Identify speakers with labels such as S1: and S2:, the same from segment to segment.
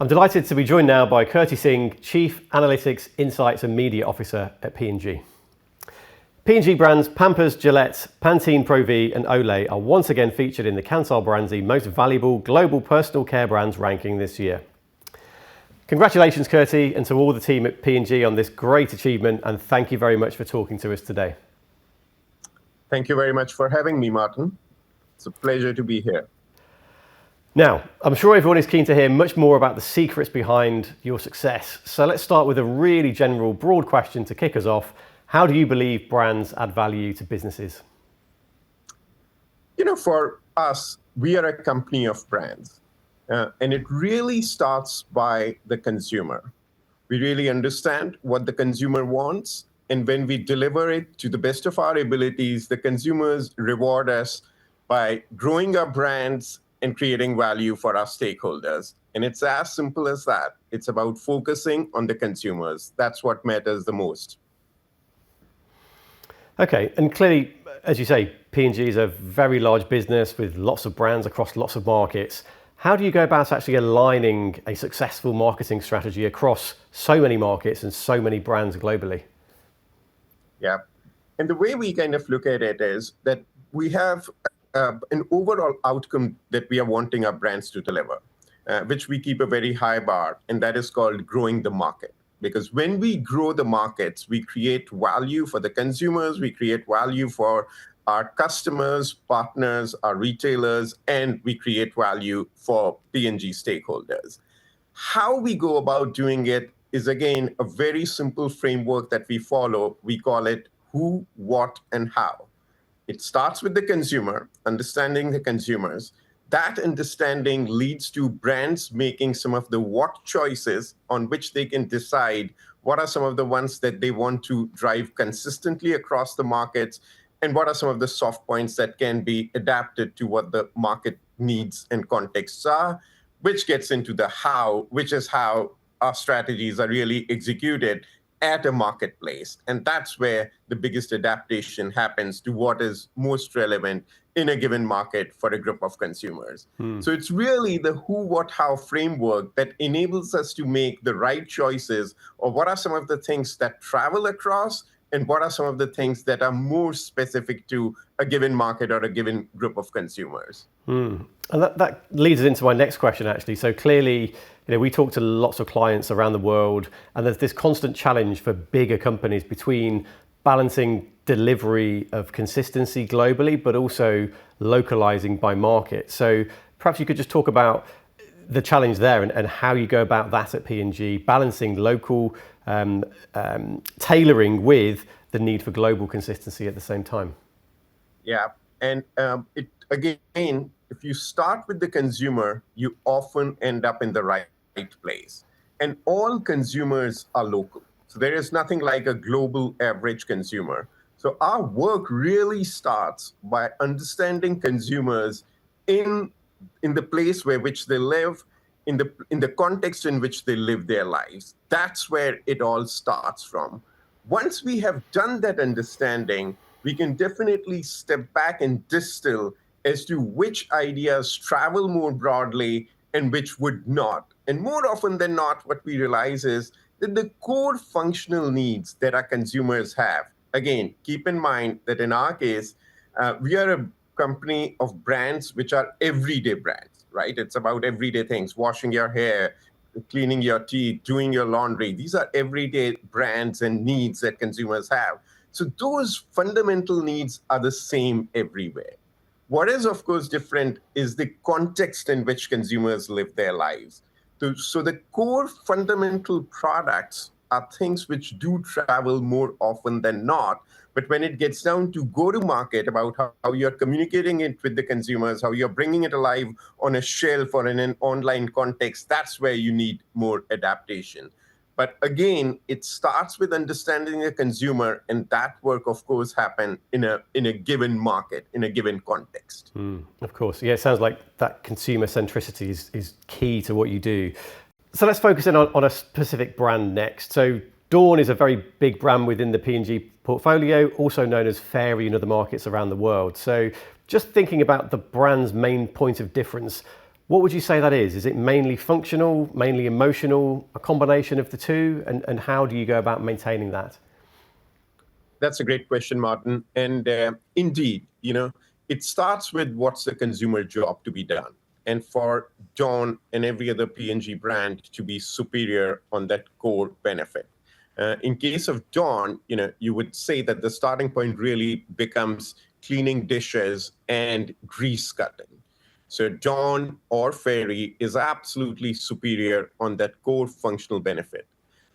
S1: I'm delighted to be joined now by Kirti Singh, Chief Analytics, Insights and Media Officer at P&G. P&G brands Pampers, Gillette, Pantene Pro V and Olay are once again featured in the Kantar BrandZ Most Valuable Global Personal Care Brands ranking this year. Congratulations, Kirti, and to all the team at P&G on this great achievement, and thank you very much for talking to us today.
S2: Thank you very much for having me, Martin. It's a pleasure to be here.
S1: Now, I'm sure everyone is keen to hear much more about the secrets behind your success. So let's start with a really general, broad question to kick us off. How do you believe brands add value to businesses?
S2: For us, we are a company of brands. And it really starts by the consumer. We really understand what the consumer wants. And when we deliver it to the best of our abilities, the consumers reward us by growing our brands and creating value for our stakeholders. And it's as simple as that. It's about focusing on the consumers. That's what matters the most.
S1: Okay, and clearly, as you say, P&G is a very large business with lots of brands across lots of markets. How do you go about actually aligning a successful marketing strategy across so many markets and so many brands globally?
S2: Yeah, and the way we kind of look at it is that we have an overall outcome that we are wanting our brands to deliver, which we keep a very high bar, and that is called growing the market. Because when we grow the markets, we create value for the consumers, we create value for our customers, partners, our retailers, and we create value for P&G stakeholders. How we go about doing it is, again, a very simple framework that we follow. We call it who, what, and how. It starts with the consumer, understanding the consumers. That understanding leads to brands making some of the what choices on which they can decide what are some of the ones that they want to drive consistently across the markets, and what are some of the soft points that can be adapted to what the market needs and contexts are, which gets into the how, which is how our strategies are really executed at a marketplace. And that's where the biggest adaptation happens to what is most relevant in a given market for a group of consumers. So it's really the who, what, how framework that enables us to make the right choices of what are some of the things that travel across and what are some of the things that are more specific to a given market or a given group of consumers.
S1: And that leads us into my next question, actually. So clearly, we talk to lots of clients around the world, and there's this constant challenge for bigger companies between balancing delivery of consistency globally, but also localizing by market. So perhaps you could just talk about the challenge there and how you go about that at P&G, balancing local tailoring with the need for global consistency at the same time.
S2: Yeah, and again, if you start with the consumer, you often end up in the right place. And all consumers are local. So there is nothing like a global average consumer. So our work really starts by understanding consumers in the place where which they live, in the context in which they live their lives. That's where it all starts from. Once we have done that understanding, we can definitely step back and distill as to which ideas travel more broadly and which would not. And more often than not, what we realize is that the core functional needs that our consumers have, again, keep in mind that in our case, we are a company of brands which are everyday brands, right? It's about everyday things, washing your hair, cleaning your teeth, doing your laundry. These are everyday brands and needs that consumers have. So those fundamental needs are the same everywhere. What is, of course, different is the context in which consumers live their lives. So the core fundamental products are things which do travel more often than not. But when it gets down to go-to-market, about how you're communicating it with the consumers, how you're bringing it alive on a shelf or in an online context, that's where you need more adaptation. But again, it starts with understanding the consumer, and that work, of course, happens in a given market, in a given context.
S1: Of course. Yeah, it sounds like that consumer centricity is key to what you do. So let's focus in on a specific brand next. So Dawn is a very big brand within the P&G portfolio, also known as Fairy in other markets around the world. So just thinking about the brand's main point of difference, What would you say that is? Is it mainly functional, mainly emotional, a combination of the two? And how do you go about maintaining that?
S2: That's a great question, Martin. And indeed, it starts with what's the consumer job to be done. And for Dawn and every other P&G brand to be superior on that core benefit. In case of Dawn, you would say that the starting point really becomes cleaning dishes and grease cutting. So Dawn or Fairy is absolutely superior on that core functional benefit.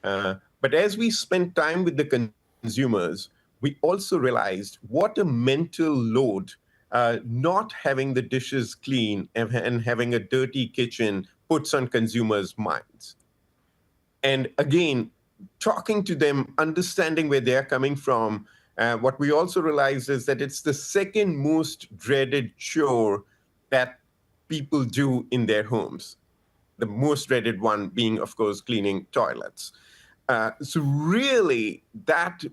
S2: But as we spend time with the consumers, we also realized what a mental load not having the dishes clean and having a dirty kitchen puts on consumers' minds. And again, talking to them, understanding where they're coming from, what we also realized is that it's the second most dreaded chore that people do in their homes. The most dreaded one being, of course, cleaning toilets. So really, that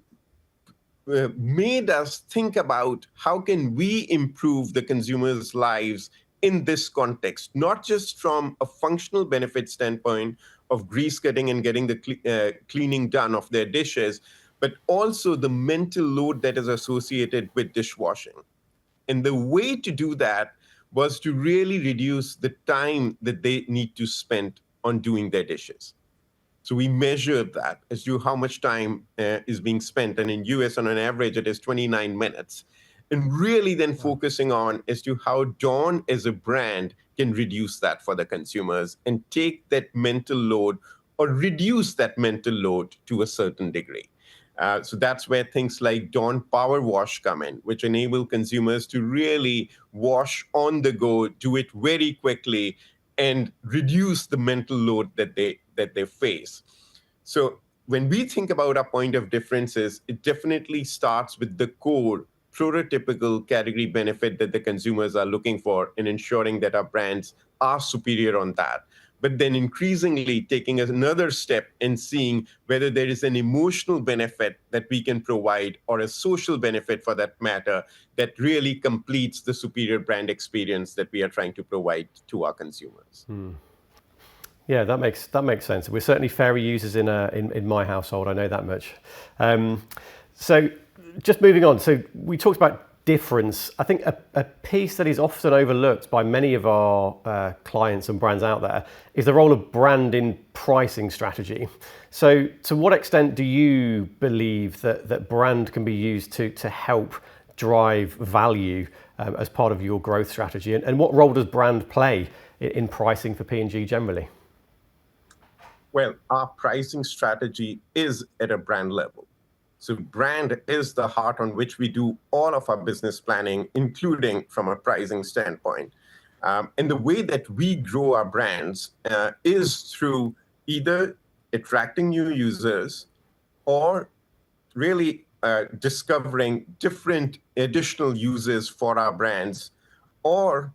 S2: made us think about how can we improve the consumers' lives in this context, not just from a functional benefit standpoint of grease cutting and getting the cleaning done of their dishes, but also the mental load that is associated with dishwashing. And the way to do that was to really reduce the time that they need to spend on doing their dishes. So we measured that as to how much time is being spent. And in US, on an average, it is 29 minutes. And really then focusing on as to how Dawn as a brand can reduce that for the consumers and take that mental load or reduce that mental load to a certain degree. So that's where things like Dawn Power Wash come in, which enable consumers to really wash on the go, do it very quickly, and reduce the mental load that they face. So when we think about our point of differences, it definitely starts with the core prototypical category benefit that the consumers are looking for in ensuring that our brands are superior on that. But then increasingly taking another step and seeing whether there is an emotional benefit that we can provide or a social benefit for that matter that really completes the superior brand experience that we are trying to provide to our consumers.
S1: Yeah, that makes sense. We're certainly Fairy users in my household. I know that much. So just moving on. So we talked about difference. I think a piece that is often overlooked by many of our clients and brands out there is the role of brand in pricing strategy. So to what extent do you believe that brand can be used to help drive value as part of your growth strategy? And what role does brand play in pricing for P&G generally?
S2: Well, our pricing strategy is at a brand level. So brand is the heart on which we do all of our business planning, including from a pricing standpoint. And the way that we grow our brands is through either attracting new users or really discovering different additional uses for our brands, or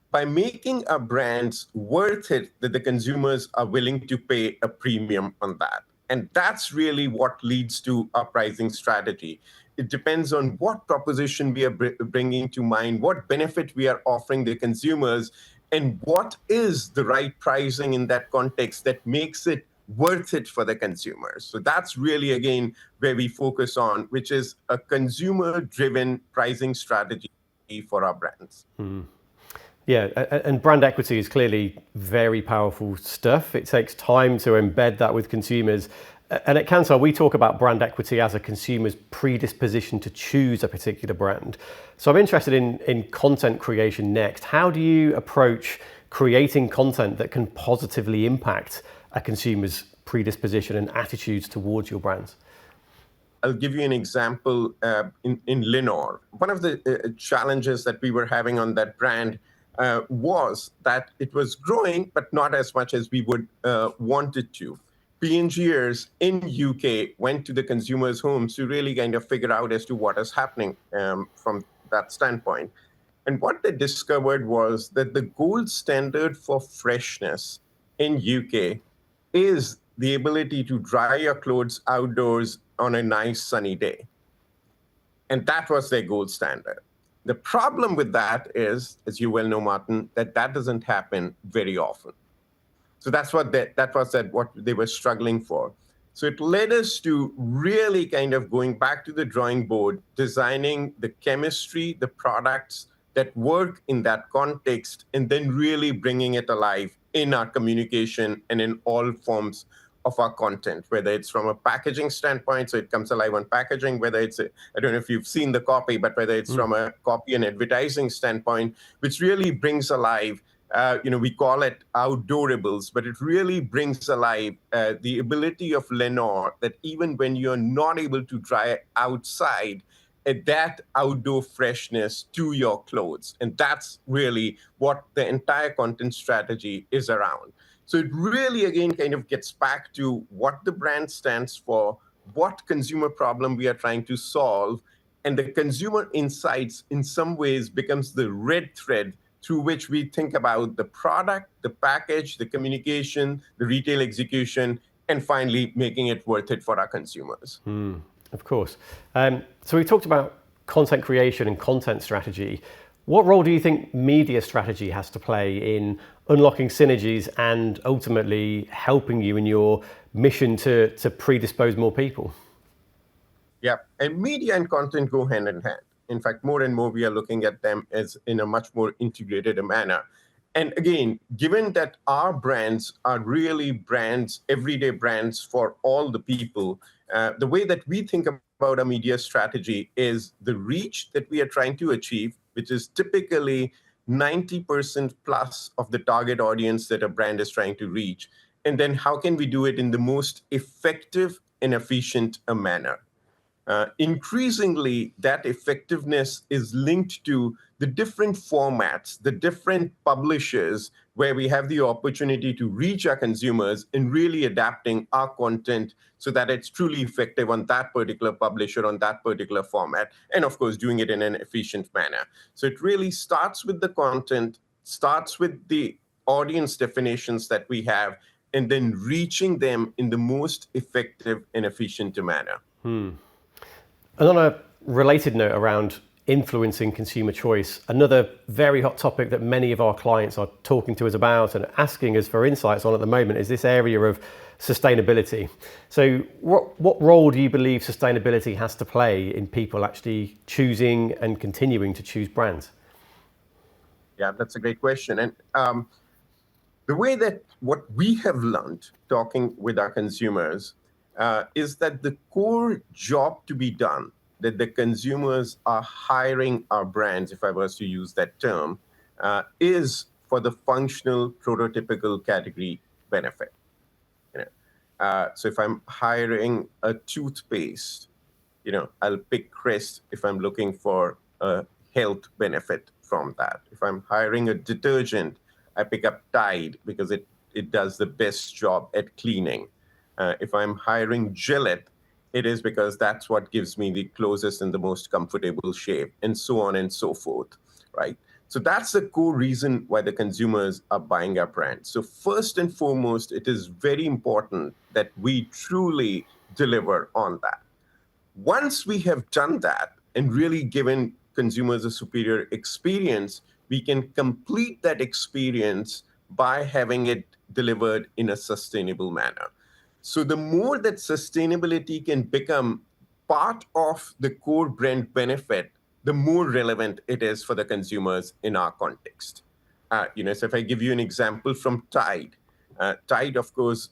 S2: by making our brands worth it that the consumers are willing to pay a premium on that. And that's really what leads to our pricing strategy. It depends on what proposition we are bringing to mind, what benefit we are offering the consumers, and what is the right pricing in that context that makes it worth it for the consumers. So that's really, again, where we focus on, which is a consumer-driven pricing strategy for our brands.
S1: Yeah, and brand equity is clearly very powerful stuff. It takes time to embed that with consumers. And at Kantar, we talk about brand equity as a consumer's predisposition to choose a particular brand. So I'm interested in content creation next. How do you approach creating content that can positively impact a consumer's predisposition and attitudes towards your brands?
S2: I'll give you an example in Lenore. One of the challenges that we were having on that brand was that it was growing, but not as much as we would want it to. P&Gers in UK went to the consumers' homes to really kind of figure out as to what is happening from that standpoint. And what they discovered was that the gold standard for freshness in UK is the ability to dry your clothes outdoors on a nice sunny day. And that was their gold standard. The problem with that is, as you well know, Martin, that doesn't happen very often. So that's what what they were struggling for. So it led us to really kind of going back to the drawing board, designing the chemistry, the products that work in that context, and then really bringing it alive in our communication and in all forms of our content, whether it's from a packaging standpoint, so it comes alive on packaging, whether it's, I don't know if you've seen the copy, but whether it's from a copy and advertising standpoint, which really brings alive, we call it outdoorables, but it really brings alive the ability of Lenore that even when you're not able to dry outside, that outdoor freshness to your clothes. And that's really what the entire content strategy is around. So it really, again, kind of gets back to what the brand stands for, what consumer problem we are trying to solve, and the consumer insights in some ways becomes the red thread through which we think about the product, the package, the communication, the retail execution, and finally making it worth it for our consumers.
S1: Of course. So we talked about content creation and content strategy. What role do you think media strategy has to play in unlocking synergies and ultimately helping you in your mission to predispose more people?
S2: Yeah, and media and content go hand in hand. In fact, more and more we are looking at them as in a much more integrated manner. And again, given that our brands are really brands, everyday brands for all the people, the way that we think about a media strategy is the reach that we are trying to achieve, which is typically 90% plus of the target audience that a brand is trying to reach. And then how can we do it in the most effective and efficient manner? Increasingly, that effectiveness is linked to the different formats, the different publishers, where we have the opportunity to reach our consumers and really adapting our content so that it's truly effective on that particular publisher, on that particular format, and of course, doing it in an efficient manner. So it really starts with the content, starts with the audience definitions that we have, and then reaching them in the most effective and efficient manner.
S1: And on a related note around influencing consumer choice, another very hot topic that many of our clients are talking to us about and asking us for insights on at the moment is this area of sustainability. So what role do you believe sustainability has to play in people actually choosing and continuing to choose brands?
S2: Yeah, that's a great question. And the way that what we have learned talking with our consumers is that the core job to be done, that the consumers are hiring our brands, if I was to use that term, is for the functional prototypical category benefit. So if I'm hiring a toothpaste, I'll pick Crest if I'm looking for a health benefit from that. If I'm hiring a detergent, I pick up Tide because it does the best job at cleaning. If I'm hiring Gillette, it is because that's what gives me the closest and the most comfortable shave, and so on and so forth, right? So that's the core reason why the consumers are buying our brand. So first and foremost, it is very important that we truly deliver on that. Once we have done that and really given consumers a superior experience, we can complete that experience by having it delivered in a sustainable manner. So the more that sustainability can become part of the core brand benefit, the more relevant it is for the consumers in our context. So if I give you an example from Tide, Tide, of course,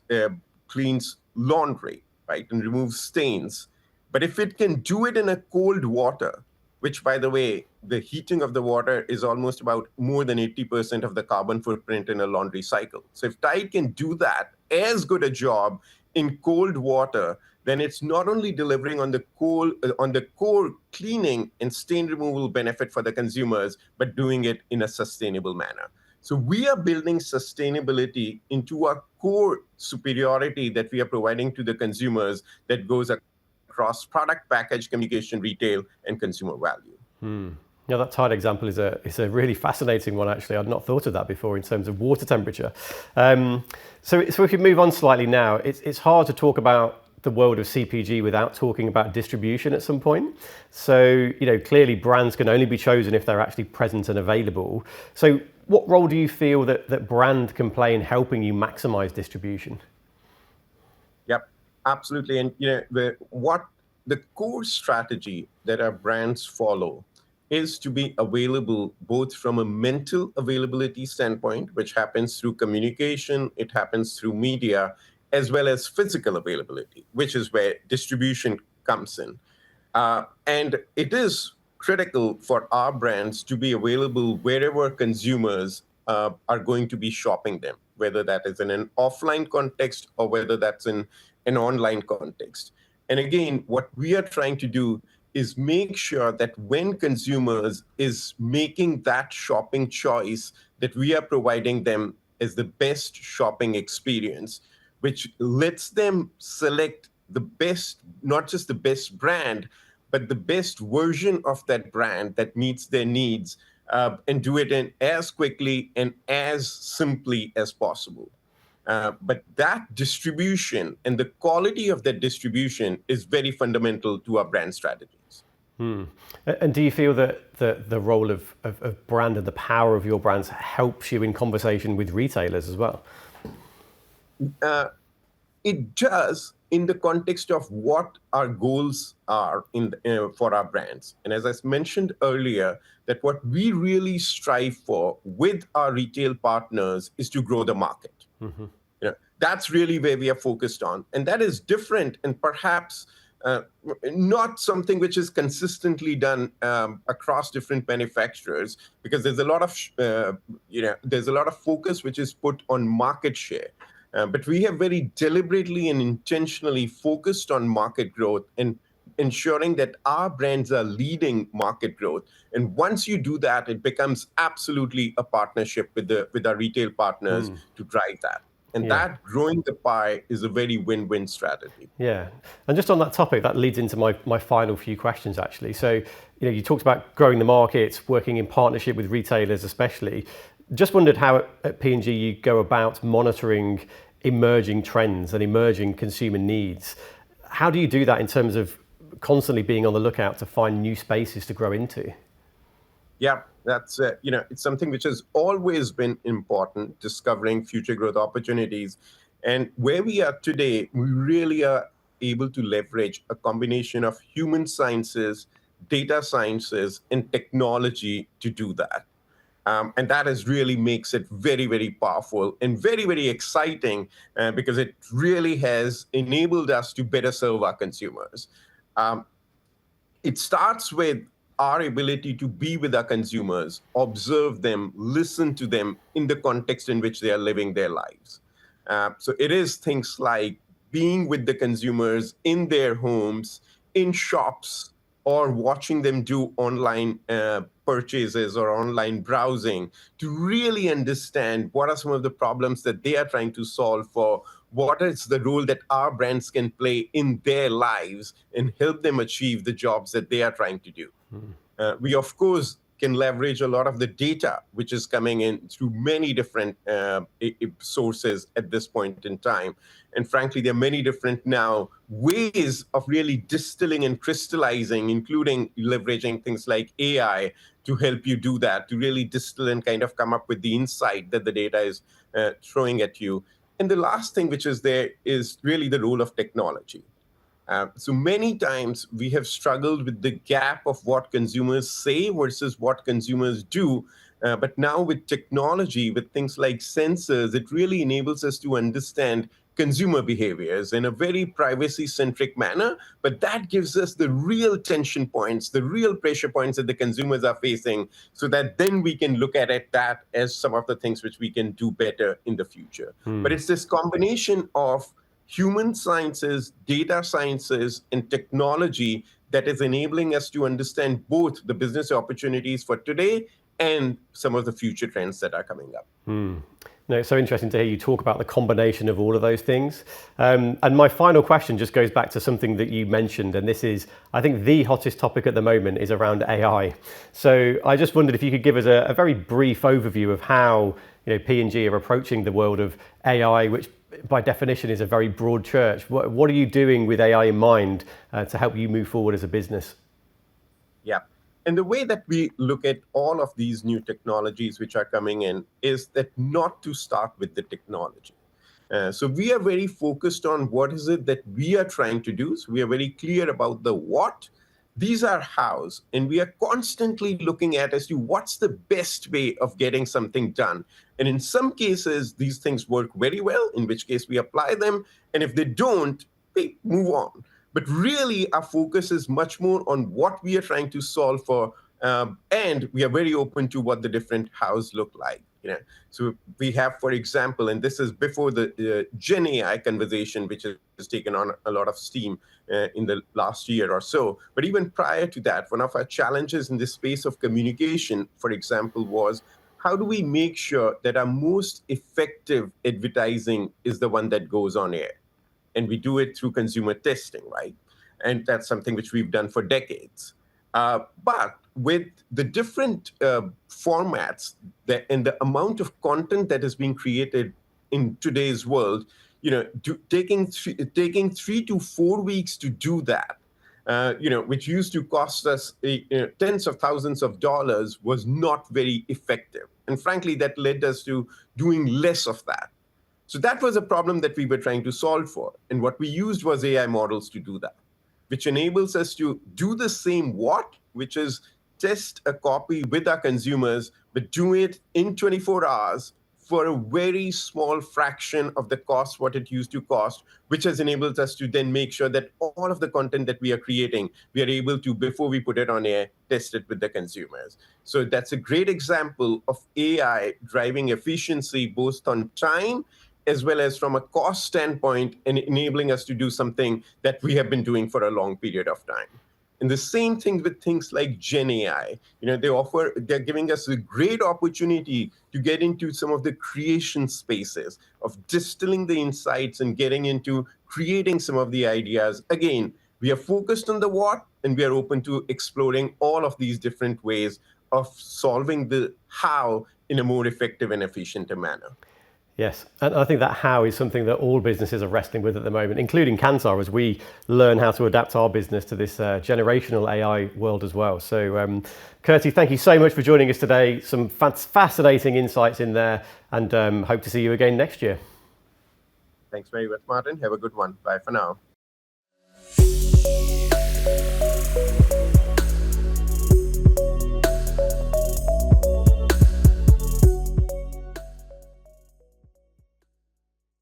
S2: cleans laundry, right, and removes stains. But if it can do it in a cold water, which, by the way, the heating of the water is almost about more than 80% of the carbon footprint in a laundry cycle. So if Tide can do that as good a job in cold water, then it's not only delivering on the core cleaning and stain removal benefit for the consumers, but doing it in a sustainable manner. So we are building sustainability into our core superiority that we are providing to the consumers that goes across product, package, communication, retail, and consumer value.
S1: Yeah, that Tide example is a really fascinating one, actually. I'd not thought of that before in terms of water temperature. So if we could move on slightly now, it's hard to talk about the world of CPG without talking about distribution at some point. So, clearly brands can only be chosen if they're actually present and available. So what role do you feel that brand can play in helping you maximize distribution?
S2: Yep, absolutely. And the core strategy that our brands follow is to be available both from a mental availability standpoint, which happens through communication, it happens through media, as well as physical availability, which is where distribution comes in. And it is critical for our brands to be available wherever consumers are going to be shopping them, whether that is in an offline context or whether that's in an online context. And again, what we are trying to do is make sure that when consumers is making that shopping choice, that we are providing them as the best shopping experience, which lets them select the best, not just the best brand, but the best version of that brand that meets their needs, and do it in as quickly and as simply as possible. But that distribution and the quality of that distribution is very fundamental to our brand strategies.
S1: And do you feel that the role of brand and the power of your brands helps you in conversation with retailers as well?
S2: It does, in the context of what our goals are for our brands. And as I mentioned earlier, that what we really strive for with our retail partners is to grow the market. Mm-hmm. That's really where we are focused on. And that is different and perhaps not something which is consistently done across different manufacturers, because there's a lot of focus which is put on market share. But we have very deliberately and intentionally focused on market growth and ensuring that our brands are leading market growth. And once you do that, it becomes absolutely a partnership with our retail partners to drive that. And that growing the pie is a very win-win strategy.
S1: Yeah. And just on that topic, that leads into my final few questions, actually. So, you talked about growing the market, working in partnership with retailers especially. Just wondered how at P&G you go about monitoring emerging trends and emerging consumer needs. How do you do that in terms of constantly being on the lookout to find new spaces to grow into?
S2: Yeah, that's it's something which has always been important, discovering future growth opportunities. And where we are today, we really are able to leverage a combination of human sciences, data sciences, and technology to do that. And that really makes it very, very powerful and very, very exciting because it really has enabled us to better serve our consumers. It starts with our ability to be with our consumers, observe them, listen to them in the context in which they are living their lives. So it is things like being with the consumers in their homes, in shops, or watching them do online purchases or online browsing to really understand what are some of the problems that they are trying to solve for, what is the role that our brands can play in their lives and help them achieve the jobs that they are trying to do. We, of course, can leverage a lot of the data which is coming in through many different sources at this point in time. And frankly, there are many different now ways of really distilling and crystallizing, including leveraging things like AI to help you do that, to really distill and kind of come up with the insight that the data is throwing at you. And the last thing which is there is really the role of technology. So many times we have struggled with the gap of what consumers say versus what consumers do. But now with technology, with things like sensors, it really enables us to understand consumer behaviors in a very privacy-centric manner. But that gives us the real tension points, the real pressure points that the consumers are facing, so that then we can look at that as some of the things which we can do better in the future. But it's this combination of human sciences, data sciences, and technology that is enabling us to understand both the business opportunities for today and some of the future trends that are coming up.
S1: No, it's so interesting to hear you talk about the combination of all of those things. And my final question just goes back to something that you mentioned, and this is, I think, the hottest topic at the moment is around AI. So I just wondered if you could give us a very brief overview of how P&G are approaching the world of AI, which by definition is a very broad church. What are you doing with AI in mind to help you move forward as a business?
S2: Yeah. And the way that we look at all of these new technologies which are coming in is that not to start with the technology. So we are very focused on what is it that we are trying to do. So we are very clear about the what. These are hows, and we are constantly looking at as to what's the best way of getting something done. And in some cases, these things work very well, in which case we apply them. And if they don't, we move on. But really, our focus is much more on what we are trying to solve for, and we are very open to what the different hows look like. So we have, for example, and this is before the Gen AI conversation, which has taken on a lot of steam in the last year or so. But even prior to that, one of our challenges in the space of communication, for example, was how do we make sure that our most effective advertising is the one that goes on air? And we do it through consumer testing, right? And that's something which we've done for decades. But with the different formats and the amount of content that is being created in today's world, taking 3 to 4 weeks to do that, which used to cost us tens of thousands of dollars, was not very effective. And frankly, that led us to doing less of that. So that was a problem that we were trying to solve for. And what we used was AI models to do that, which enables us to do the same what, which is test a copy with our consumers, but do it in 24 hours for a very small fraction of the cost, what it used to cost, which has enabled us to then make sure that all of the content that we are creating, we are able to, before we put it on air, test it with the consumers. So that's a great example of AI driving efficiency, both on time as well as from a cost standpoint, and enabling us to do something that we have been doing for a long period of time. And the same thing with things like Gen AI. They're giving us a great opportunity to get into some of the creation spaces of distilling the insights and getting into creating some of the ideas. Again, we are focused on the what, and we are open to exploring all of these different ways of solving the how in a more effective and efficient manner.
S1: Yes, and I think that how is something that all businesses are wrestling with at the moment, including Kantar, as we learn how to adapt our business to this generational AI world as well. So, Kirti, thank you so much for joining us today. Some fascinating insights in there, and hope to see you again next year.
S2: Thanks very much, Martin. Have a good one. Bye for now.